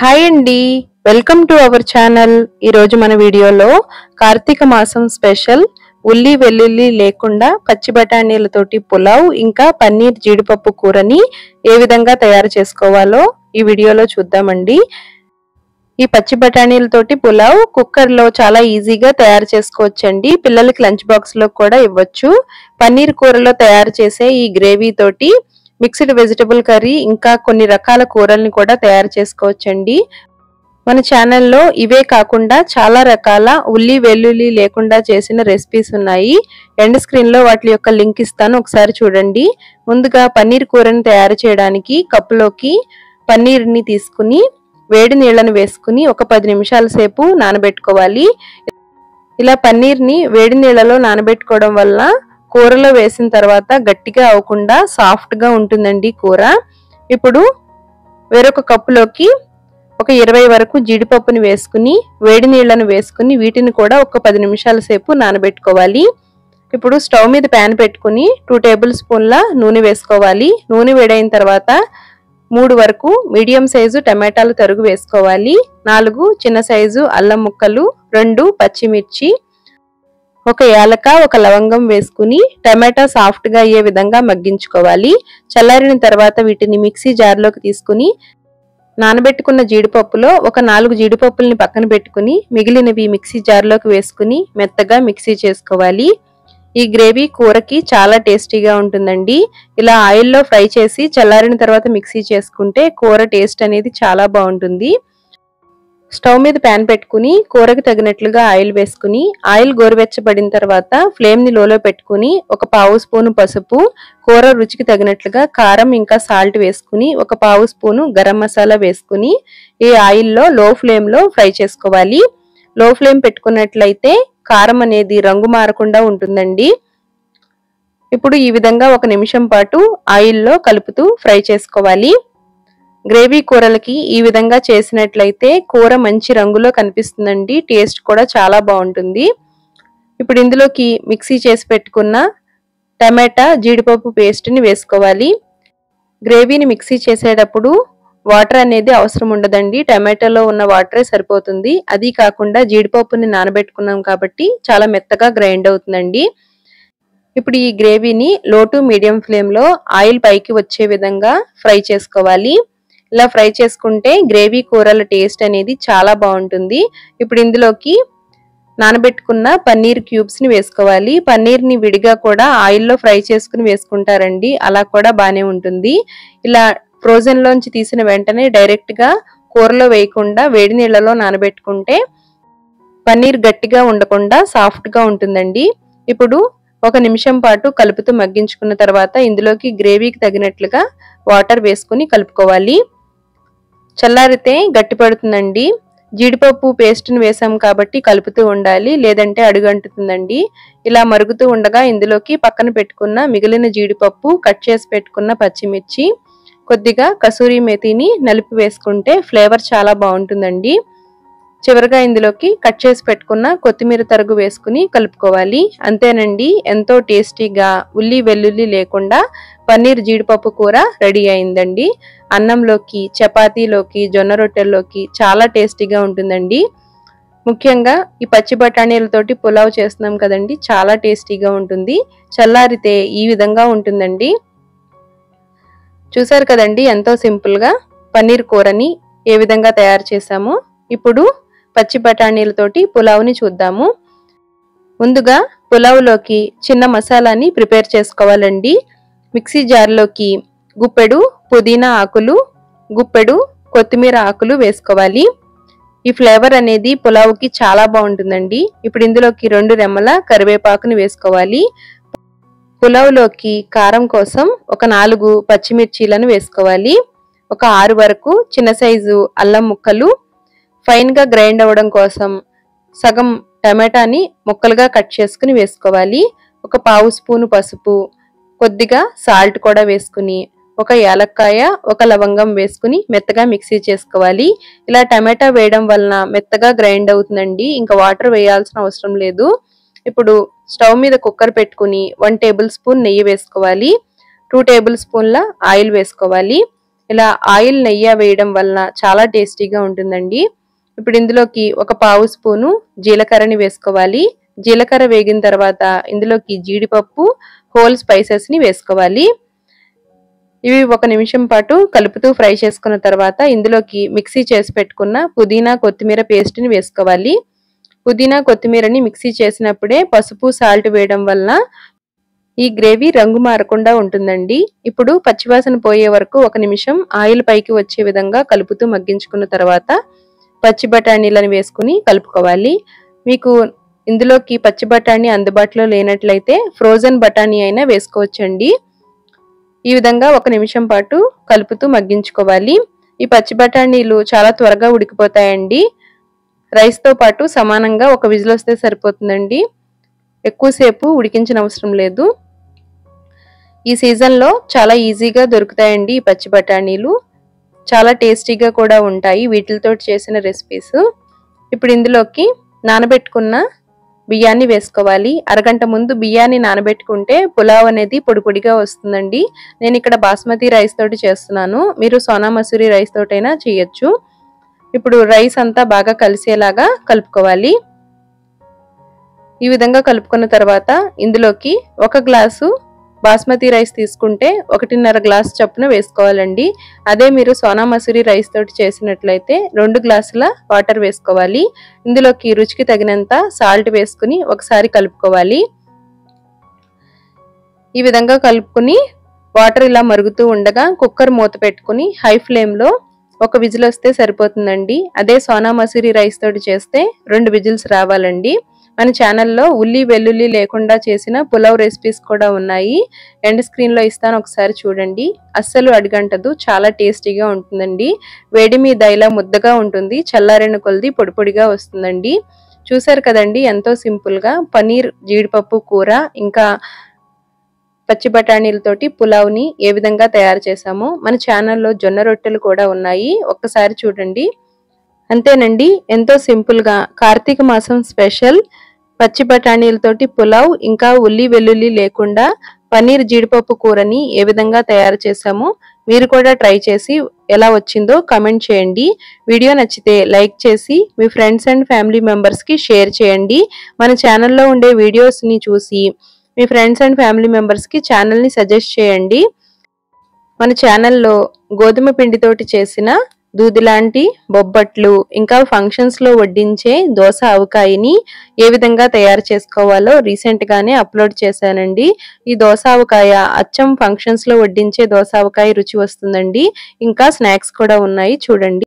Hi అండి, welcome to our channel. ఈరోజు మన వీడియోలో కార్తీక మాసం స్పెషల్ ఉల్లి వెల్లుల్లి లేకుండా పచ్చి బఠానీలతోటి పులావ్ ఇంకా పన్నీర్ జీడిపప్పు కూరని ఏ విధంగా తయారు చేసుకోవాలో ఈ వీడియోలో చూద్దామండి. ఈ పచ్చి బఠానీలతోటి పులావ్ కుక్కర్లో చాలా ఈజీగా తయారు చేసుకోవచ్చండి. పిల్లలకి లంచ్ బాక్స్ లో కూడా ఇవ్వచ్చు. పన్నీర్ కూరలో తయారు చేసే ఈ గ్రేవీ తోటి మిక్స్డ్ వెజిటబుల్ కర్రీ ఇంకా కొన్ని రకాల కూరల్ని కూడా తయారు చేసుకోవచ్చండి. మన ఛానల్లో ఇవే కాకుండా చాలా రకాల ఉల్లి వెల్లుల్లి లేకుండా చేసిన రెసిపీస్ ఉన్నాయి. ఎండ్ స్క్రీన్ లో వాటి యొక్క లింక్ ఇస్తాను, ఒకసారి చూడండి. ముందుగా పన్నీర్ కూరని తయారు చేయడానికి కప్పులోకి పన్నీర్ని తీసుకుని వేడి నీళ్లను వేసుకుని ఒక 10 నిమిషాల సేపు నానబెట్టుకోవాలి. ఇలా పన్నీర్ని వేడి నీళ్లలో నానబెట్టుకోవడం వల్ల కూరలో వేసిన తర్వాత గట్టిగా అవ్వకుండా సాఫ్ట్ గా ఉంటుందండి కూర. ఇప్పుడు వేరొక కప్పులోకి ఒక 20 వరకు జీడిపప్పుని వేసుకుని వేడి నీళ్లను వేసుకుని వీటిని కూడా ఒక 10 నిమిషాల సేపు నానబెట్టుకోవాలి. ఇప్పుడు స్టవ్ మీద ప్యాన్ పెట్టుకుని 2 టేబుల్ స్పూన్ల నూనె వేసుకోవాలి. నూనె వేడైన తర్వాత 3 వరకు మీడియం సైజు టమాటాలు తరుగు వేసుకోవాలి. 4 చిన్న సైజు అల్లం ముక్కలు, 2 పచ్చిమిర్చి, ఒక యాలక, ఒక లవంగం వేసుకుని టమాటా సాఫ్ట్ గా అయ్యే విధంగా మగ్గించుకోవాలి. చల్లారిన తర్వాత వీటిని మిక్సీ జార్లోకి తీసుకుని నానబెట్టుకున్న జీడిపప్పులో ఒక 4 జీడిపప్పుల్ని పక్కన పెట్టుకుని మిగిలినవి మిక్సీ జార్లోకి వేసుకుని మెత్తగా మిక్సీ చేసుకోవాలి. ఈ గ్రేవీ కూరకి చాలా టేస్టీగా ఉంటుందండి. ఇలా ఆయిల్లో ఫ్రై చేసి చల్లారిన తర్వాత మిక్సీ చేసుకుంటే కూర టేస్ట్ అనేది చాలా బాగుంటుంది. స్టవ్ మీద ప్యాన్ పెట్టుకుని కూరకి తగినట్లుగా ఆయిల్ వేసుకుని ఆయిల్ గోరువెచ్చబడిన తర్వాత ఫ్లేమ్ ని లోలో పెట్టుకుని ఒక 1/2 స్పూను పసుపు, కూర రుచికి తగినట్లుగా కారం ఇంకా సాల్ట్ వేసుకుని ఒక 1/2 స్పూను గరం మసాలా వేసుకుని ఈ ఆయిల్లో లో ఫ్లేమ్ లో ఫ్రై చేసుకోవాలి. లో ఫ్లేమ్ పెట్టుకున్నట్లయితే కారం అనేది రంగు మారకుండా ఉంటుందండి. ఇప్పుడు ఈ విధంగా 1 నిమిషం పాటు ఆయిల్లో కలుపుతూ ఫ్రై చేసుకోవాలి. గ్రేవీ కూరలకి ఈ విధంగా చేసినట్లయితే కూర మంచి రంగులో కనిపిస్తుందండి. టేస్ట్ కూడా చాలా బాగుంటుంది. ఇప్పుడు ఇందులోకి మిక్సీ చేసి పెట్టుకున్న టమాటా జీడిపప్పు పేస్ట్ని వేసుకోవాలి. గ్రేవీని మిక్సీ చేసేటప్పుడు వాటర్ అనేది అవసరం ఉండదండి. టమాటాలో ఉన్న వాటరే సరిపోతుంది. అది కాకుండా జీడిపప్పుని నానబెట్టుకున్నాం కాబట్టి చాలా మెత్తగా గ్రైండ్ అవుతుందండి. ఇప్పుడు ఈ గ్రేవీని లో టు మీడియం ఫ్లేమ్ లో ఆయిల్ పైకి వచ్చే విధంగా ఫ్రై చేసుకోవాలి. ఇలా ఫ్రై చేసుకుంటే గ్రేవీ కూరల టేస్ట్ అనేది చాలా బాగుంటుంది. ఇప్పుడు ఇందులోకి నానబెట్టుకున్న పన్నీర్ క్యూబ్స్ ని వేసుకోవాలి. పన్నీర్ ని విడిగా కూడా ఆయిల్లో ఫ్రై చేసుకుని వేసుకుంటారండి, అలా కూడా బానే ఉంటుంది. ఇలా ఫ్రోజన్ లోంచి తీసిన వెంటనే డైరెక్ట్ గా కూరలో వేయకుండా వేడి నీళ్లలో నానబెట్టుకుంటే పన్నీర్ గట్టిగా ఉండకుండా సాఫ్ట్ గా ఉంటుందండి. ఇప్పుడు 1 నిమిషం పాటు కలుపుతూ మగ్గించుకున్న తర్వాత ఇందులోకి గ్రేవీకి తగినట్లుగా వాటర్ వేసుకుని కలుపుకోవాలి. చల్లారితే గట్టి పడుతుందండి. జీడిపప్పు పేస్ట్ని వేసాం కాబట్టి కలుపుతూ ఉండాలి, లేదంటే అడుగంటుతుందండి. ఇలా మరుగుతూ ఉండగా ఇందులోకి పక్కన పెట్టుకున్న మిగిలిన జీడిపప్పు, కట్ చేసి పెట్టుకున్న పచ్చిమిర్చి, కొద్దిగా కసూరి మేతిని నలిపి వేసుకుంటే ఫ్లేవర్ చాలా బాగుంటుందండి. చివరిగా ఇందులోకి కట్ చేసి పెట్టుకున్న కొత్తిమీర తరుగు వేసుకుని కలుపుకోవాలి. అంతేనండి, ఎంతో టేస్టీగా ఉల్లి వెల్లుల్లి లేకుండా పన్నీర్ జీడిపప్పు కూర రెడీ అయిందండి. అన్నంలోకి, చపాతీలోకి, జొన్న రొట్టెల్లోకి చాలా టేస్టీగా ఉంటుందండి. ముఖ్యంగా ఈ పచ్చి బఠానీలతోటి పులావ్ చేస్తున్నాం కదండి, చాలా టేస్టీగా ఉంటుంది. చల్లారితే ఈ విధంగా ఉంటుందండి. చూసారు కదండి, ఎంతో సింపుల్ గా పన్నీర్ కూరని ఏ విధంగా తయారు చేసామో. ఇప్పుడు పచ్చి బఠానీలతోటి పులావ్ని చూద్దాము. ముందుగా పులావ్లోకి చిన్న మసాలాని ప్రిపేర్ చేసుకోవాలండి. మిక్సీ జార్లోకి గుప్పెడు పుదీనా ఆకులు, గుప్పెడు కొత్తిమీర ఆకులు వేసుకోవాలి. ఈ ఫ్లేవర్ అనేది పులావ్కి చాలా బాగుంటుందండి. ఇప్పుడు ఇందులోకి 2 రెమ్మల కరివేపాకుని వేసుకోవాలి. పులావ్లోకి కారం కోసం ఒక 4 పచ్చిమిర్చీలను వేసుకోవాలి. ఒక 6 వరకు చిన్న సైజు అల్లం ముక్కలు, ఫైన్ గా గ్రైండ్ అవ్వడం కోసం సగం టమాటాని ముక్కలుగా కట్ చేసుకుని వేసుకోవాలి. ఒక 1/2 స్పూను పసుపు, కొద్దిగా సాల్ట్ కూడా వేసుకుని ఒక యాలక్కాయ, ఒక లవంగం వేసుకుని మెత్తగా మిక్సీ చేసుకోవాలి. ఇలా టమాటా వేయడం వలన మెత్తగా గ్రైండ్ అవుతుందండి, ఇంకా వాటర్ వేయాల్సిన అవసరం లేదు. ఇప్పుడు స్టవ్ మీద కుక్కర్ పెట్టుకుని 1 టేబుల్ స్పూన్ నెయ్యి వేసుకోవాలి. 2 టేబుల్ స్పూన్ల ఆయిల్ వేసుకోవాలి. ఇలా ఆయిల్ నెయ్యి వేయడం వలన చాలా టేస్టీగా ఉంటుందండి. ఇప్పుడు ఇందులోకి ఒక పావు స్పూను జీలకర్రని వేసుకోవాలి. జీలకర్ర వేగిన తర్వాత ఇందులోకి జీడిపప్పు, హోల్ స్పైసెస్ ని వేసుకోవాలి. ఇవి ఒక నిమిషం పాటు కలుపుతూ ఫ్రై చేసుకున్న తర్వాత ఇందులోకి మిక్సీ చేసి పెట్టుకున్న పుదీనా, కొత్తిమీర పేస్ట్ ని వేసుకోవాలి. పుదీనా, కొత్తిమీరని మిక్సీ చేసినప్పుడే పసుపు, సాల్ట్ వేయడం వలన ఈ గ్రేవీ రంగు మారకుండా ఉంటుందండి. ఇప్పుడు పచ్చివాసన పోయే వరకు ఒక నిమిషం ఆయిల్ పైకి వచ్చే విధంగా కలుపుతూ మగ్గించుకున్న తర్వాత పచ్చి బఠానీలను వేసుకుని కలుపుకోవాలి. మీకు ఇందులోకి పచ్చి బఠానీ అందుబాటులో లేనట్లయితే ఫ్రోజన్ బఠానీ అయినా వేసుకోవచ్చండి. ఈ విధంగా ఒక నిమిషం పాటు కలుపుతూ మగ్గించుకోవాలి. ఈ పచ్చి బఠానీలు చాలా త్వరగా ఉడికిపోతాయండి. రైస్తో పాటు సమానంగా ఒక విజిల్ వస్తే సరిపోతుందండి. ఎక్కువసేపు ఉడికించిన అవసరం లేదు. ఈ సీజన్లో చాలా ఈజీగా దొరుకుతాయండి ఈ పచ్చి బఠానీలు. చాలా టేస్టీగా కూడా ఉంటాయి వీటితో చేసిన రెసిపీస్. ఇప్పుడు ఇందులోకి నానబెట్టుకున్న బియ్యాన్ని వేసుకోవాలి. అరగంట ముందు బియ్యాన్ని నానబెట్టుకుంటే పులావ్ అనేది పొడి పొడిగా వస్తుందండి. నేను ఇక్కడ బాస్మతి రైస్ తోటి చేస్తున్నాను. మీరు సోనా మసూరి రైస్ తోటైనా చేయొచ్చు. ఇప్పుడు రైస్ అంతా బాగా కలిసేలాగా కలుపుకోవాలి. ఈ విధంగా కలుపుకున్న తర్వాత ఇందులోకి 1 గ్లాసు బాస్మతి రైస్ తీసుకుంటే 1.5 గ్లాస్ చొప్పున వేసుకోవాలండి. అదే మీరు సోనా మసూరి రైస్ తోటి చేసినట్లయితే 2 గ్లాసుల వాటర్ వేసుకోవాలి. ఇందులోకి రుచికి తగినంత సాల్ట్ వేసుకుని ఒకసారి కలుపుకోవాలి. ఈ విధంగా కలుపుకుని వాటర్ ఇలా మరుగుతూ ఉండగా కుక్కర్ మూత పెట్టుకుని హై ఫ్లేమ్లో ఒక విజిల్ వస్తే సరిపోతుందండి. అదే సోనా మసూరి రైస్ తోటి చేస్తే 2 విజిల్స్ రావాలండి. మన ఛానల్లో ఉల్లి వెల్లుల్లి లేకుండా చేసిన పులావ్ రెసిపీస్ కూడా ఉన్నాయి. ఎండ్ స్క్రీన్లో ఇస్తాను, ఒకసారి చూడండి. అస్సలు అడిగంటదు, చాలా టేస్టీగా ఉంటుందండి. వేడి మీద ఇలా ముద్దగా ఉంటుంది, చల్లారిన కొలది పొడి పొడిగా వస్తుందండి. చూసారు కదండి, ఎంతో సింపుల్గా పన్నీర్ జీడిపప్పు కూర ఇంకా పచ్చి బఠానీలతోటి పులావ్ని ఏ విధంగా తయారు చేసామో. మన ఛానల్లో జొన్న రొట్టెలు కూడా ఉన్నాయి, ఒక్కసారి చూడండి. అంతేనండి, ఎంతో సింపుల్గా కార్తీక మాసం స్పెషల్ పచ్చి బఠానీలతోటి పులావ్ ఇంకా ఉల్లి వెల్లుల్లి లేకుండా పన్నీర్ జీడిపప్పు కూరని ఏ విధంగా తయారు చేసామో మీరు కూడా ట్రై చేసి ఎలా వచ్చిందో కామెంట్ చేయండి. వీడియో నచ్చితే లైక్ చేసి మీ ఫ్రెండ్స్ అండ్ ఫ్యామిలీ మెంబర్స్కి షేర్ చేయండి. మన ఛానల్లో ఉండే వీడియోస్ని చూసి మీ ఫ్రెండ్స్ అండ్ ఫ్యామిలీ మెంబర్స్కి ఛానల్ని సజెస్ట్ చేయండి. మన ఛానల్లో గోధుమ పిండితోటి చేసిన దూదిలాంటి బొబ్బట్లు ఇంకా ఫంక్షన్స్లో వడ్డించే దోస ఆవకాయని ఏ విధంగా తయారు చేసుకోవాలో రీసెంట్గానే అప్లోడ్ చేశానండి. ఈ దోస ఆవకాయ అచ్చం ఫంక్షన్స్లో వడ్డించే దోస ఆవకాయ రుచి వస్తుందండి. ఇంకా స్నాక్స్ కూడా ఉన్నాయి, చూడండి.